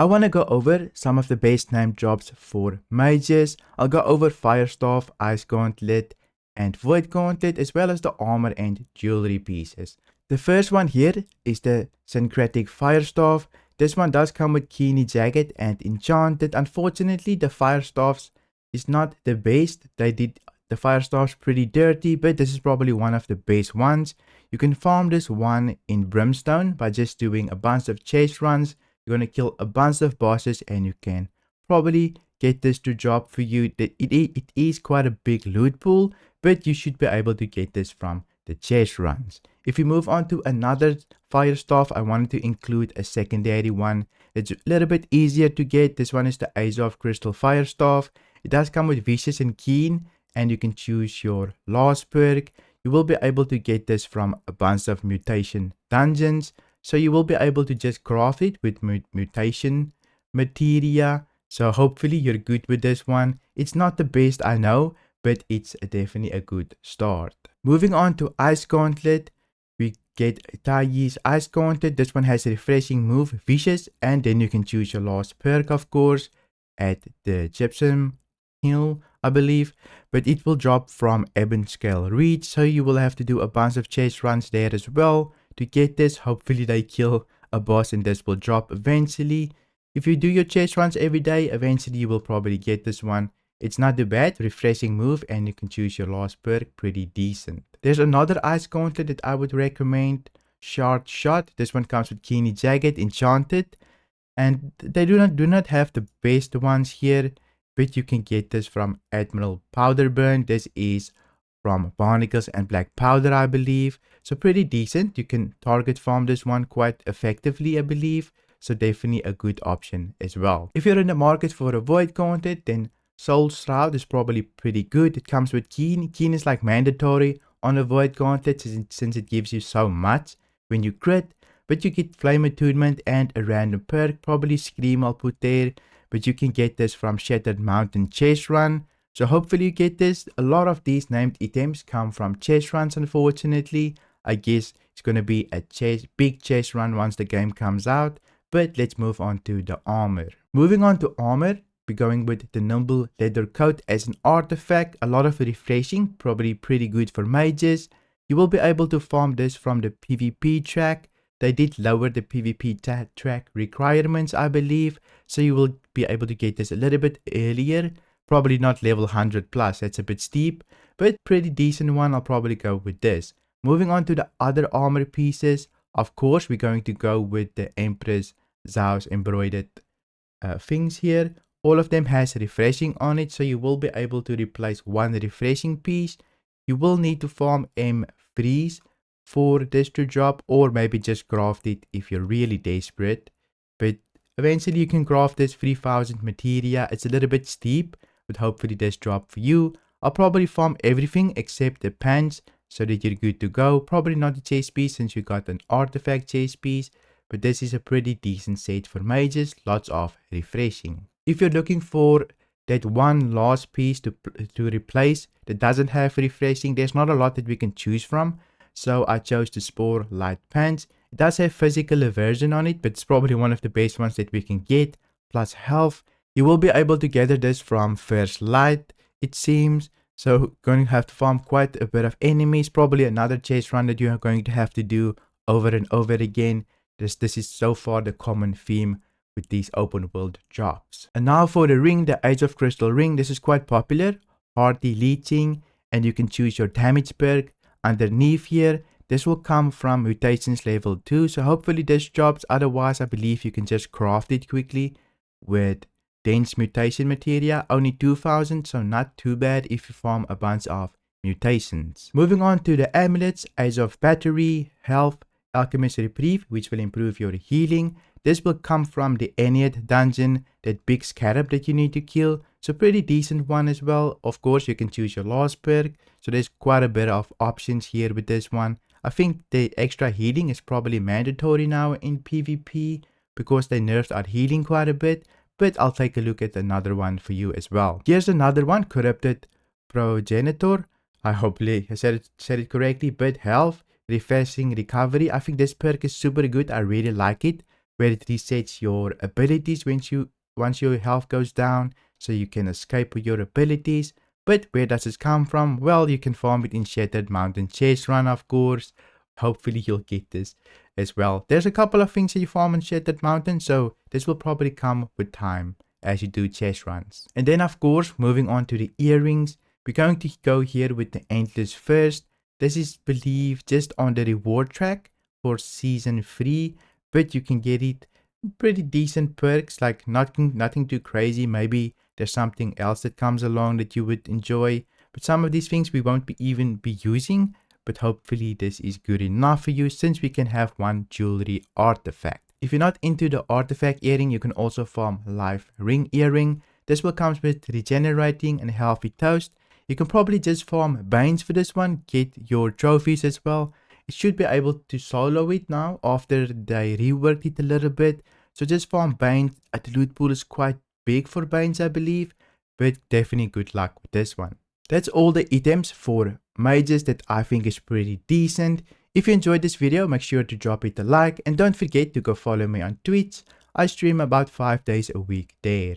I want to go over some of the best named jobs for mages. I'll go over Firestaff, Ice Gauntlet, and Void Gauntlet, as well as the armor and jewelry pieces. The first one here is the Syncretic Firestaff. This one does come with Keeney Jacket and Enchanted. Unfortunately, the Firestaffs is not the best. They did the Firestaff's pretty dirty, but this is probably one of the best ones. You can farm this one in Brimstone by just doing a bunch of chase runs. You're going to kill a bunch of bosses and you can probably get this to drop for you. It is quite a big loot pool, but you should be able to get this from the chase runs. If we move on to another Firestaff, I wanted to include a secondary one. It's a little bit easier to get. This one is the Azov Crystal Firestaff. It does come with Vicious and Keen, and you can choose your last perk. You will be able to get this from a bunch of mutation dungeons. So you will be able to just craft it with mutation materia. So hopefully you're good with this one. It's not the best, I know, but it's definitely a good start. Moving on to Ice Gauntlet, we get Taiyi's Ice Gauntlet. This one has a refreshing move, Vicious, and then you can choose your last perk, of course, at the Gypsum Hill, I believe, but it will drop from Ebon Scale Reach, so you will have to do a bunch of chase runs there as well to get this. Hopefully they kill a boss and this will drop eventually. If you do your chase runs every day, eventually you will probably get this one. It's not too bad, refreshing move, and you can choose your last perk, pretty decent. There's another Ice Gauntlet that I would recommend, Shard Shot. This one comes with Keeney Jacket, Enchanted, and they do not have the best ones here, but you can get this from Admiral Powderburn. This is from Barnacles and Black Powder, I believe. So pretty decent. You can target farm this one quite effectively, I believe. So definitely a good option as well. If you're in the market for a Void Gauntlet, then Soul Shroud is probably pretty good. It comes with Keen. Keen is like mandatory on a Void Gauntlet since it gives you so much when you crit. But you get Flame Attunement and a random perk. Probably Scream I'll put there. But you can get this from Shattered Mountain Chase Run. So hopefully you get this. A lot of these named items come from chase runs, unfortunately. I guess it's going to be a big chase run once the game comes out. But let's move on to the armor. Moving on to armor, we're going with the Nimble Leather Coat as an artifact. A lot of refreshing, probably pretty good for mages. You will be able to farm this from the PvP track. They did lower the PvP track requirements, I believe. So you will be able to get this a little bit earlier. Probably not level 100 plus, that's a bit steep, but pretty decent one. I'll probably go with this. Moving on to the other armor pieces, of course, we're going to go with the Empress Zhao's embroidered things here. All of them has refreshing on it, so you will be able to replace one refreshing piece. You will need to farm M3s for this to drop, or maybe just craft it if you're really desperate. But eventually you can craft this 3000 materia. It's a little bit steep, but hopefully this drop for you. I'll probably farm everything except the pants so that you're good to go. Probably not the chase piece since you got an artifact chase piece, but this is a pretty decent set for mages. Lots of refreshing. If you're looking for that one last piece to replace that doesn't have refreshing, there's not a lot that we can choose from. So I chose the Spore Light Pants. It does have physical aversion on it, but it's probably one of the best ones that we can get. Plus health. You will be able to gather this from First Light, it seems. So going to have to farm quite a bit of enemies. Probably another chase run that you are going to have to do over and over again. This is so far the common theme with these open world jobs. And now for the ring, the Age of Crystal ring. This is quite popular. Hardy Leeching, and you can choose your damage perk. Underneath here, this will come from mutations level 2. So hopefully this drops. Otherwise, I believe you can just craft it quickly with dense mutation materia. Only 2000, so not too bad if you farm a bunch of mutations. Moving on to the amulets, Age of Battery, Health, Alchemist Reprieve, which will improve your healing. This will come from the Ennead dungeon, that big scarab that you need to kill. So pretty decent one as well. Of course, you can choose your last perk. So there's quite a bit of options here with this one. I think the extra healing is probably mandatory now in PvP because they nerfed our healing quite a bit. But I'll take a look at another one for you as well. Here's another one, Corrupted Progenitor. I hopefully said it correctly. But health, refreshing recovery. I think this perk is super good. I really like it. where it resets your abilities once your health goes down, so you can escape with your abilities. But where does this come from? Well, you can farm it in Shattered Mountain Chest Run, of course. Hopefully you'll get this as well. There's a couple of things that you farm in Shattered Mountain, so this will probably come with time as you do chest runs. And then of course, moving on to the earrings, we're going to go here with the Antlers first. This is believed just on the reward track for season 3, but you can get it pretty decent perks, like nothing too crazy. Maybe there's something else that comes along that you would enjoy, but some of these things we won't even be using, but hopefully this is good enough for you since we can have one jewelry artifact. If you're not into the artifact earring, you can also farm life ring earring. This will come with regenerating and healthy toast. You can probably just farm Banes for this one, get your trophies as well. It should be able to solo it now after they reworked it a little bit. So just farm Banes. The loot pool is quite big for Banes, I believe, but definitely good luck with this one. That's all the items for mages that I think is pretty decent. If you enjoyed this video, make sure to drop it a like and don't forget to go follow me on Twitch. I stream about 5 days a week there.